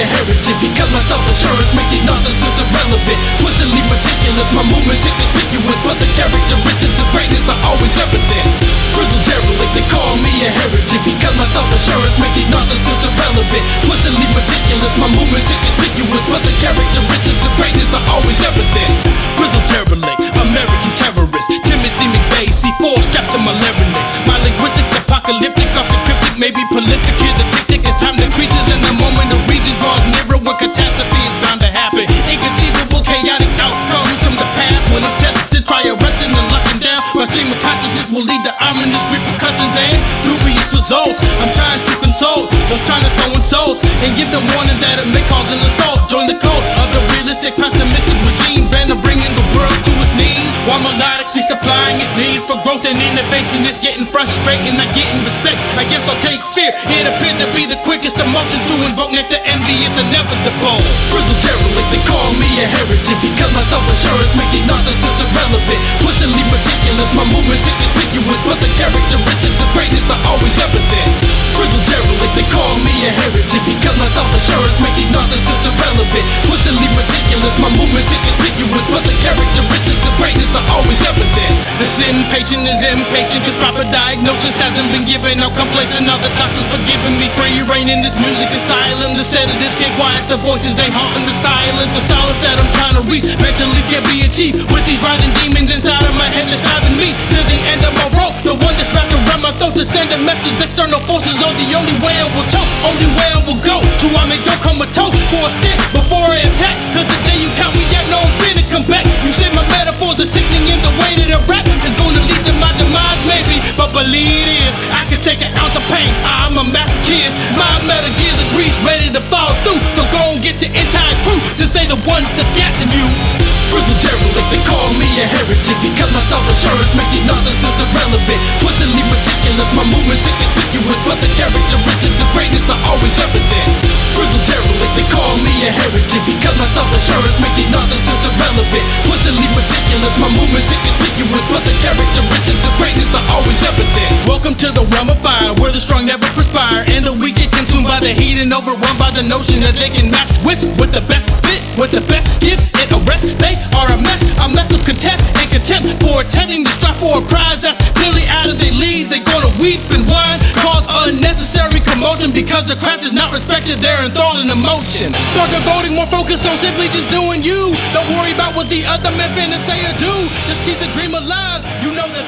heritage, because my self-assurance make these narcissists irrelevant. Twistedly meticulous, my movements inconspicuous, but the characteristics of greatness are always evident. Grizzled derelict, they call me a heritage, because my self-assurance make these narcissists irrelevant. Twistedly meticulous, my movements inconspicuous, but the characteristics of greatness are always evident. Grizzled derelict, American terrorist, Timothy McVeigh, C4 strapped to my larynx. My linguistics apocalyptic, off the cryptic, maybe prolific. Hear the tick-tick as time decreases, and the moment of reason draws nearer when catastrophe is bound to happen. Inconceivable, chaotic outcomes come to pass when I'm tested, try arresting and locking down. My stream of consciousness will lead to ominous repercussions and dubious results. I'm trying to console those trying to throw insults and give them warning that it may cause an assault. Join the cult of the realistic, pessimistic regime, bent on bringing the world to its knees, while melodically supplying its need for growth and innovation. It's getting frustrating, not getting respect. I guess I'll take fear. It appears to be the quickest emotion to invoke next to envy. It's inevitable. Grizzled derelict, they call me a heritage, because my self-assurance make these narcissists irrelevant. Twistedly meticulous, my movements inconspicuous, but the characteristics of greatness are always evident. Grizzled derelict, they call me a heritage, because my self-assurance make these narcissists irrelevant. Twistedly meticulous, my movements inconspicuous, but the characteristics of greatness are always evident. This impatient is impatient, cause proper diagnosis hasn't been given. I'm complacent, all the doctors forgiving me. Free reign in this music asylum. The sedatives can't quiet the voices, they haunting the silence. The solace that I'm trying to reach mentally can't be achieved with these riding demons inside of my head that's driving me to the end of my rope. The one that's wrapped around my throat to send a message. External forces are the only way I will choke, only way I will go. So I may go comatose for a stick before I attack, cause the day you count me out, no I'm finna come back. You say my metaphors are sickening in the way that I rap is gonna lead to my demise maybe, but believe this, I can take an ounce of pain. I'm a masochist, my metal gears of grease ready to fall through. So go and get your entire crew, since they the ones that's gassing you. Grizzled derelict, they call me a heritage, because my self-assurance make these narcissists irrelevant. Twistedly meticulous, my movements inconspicuous, but the characteristics of greatness are always evident. Grizzled derelict, they call me a heritage, because my self-assurance make these narcissists irrelevant. Twistedly meticulous, my movements inconspicuous, but the characteristics of greatness are always evident. Welcome to the realm of fire, where the strong never perspire, and the weak get consumed by the heat and overrun by the notion that they can match wits with the best spit, with the best give and arrest. They are a mess of contest and contempt for attempting to strive for a prize that's clearly out of their league. They gonna weep and whine, cause unnecessary commotion, because the craft is not respected, they're enthralled in emotion. Start devoting more focus on simply just doing you. Don't worry about what the other men finna say or do, just keep the dream alive. You know that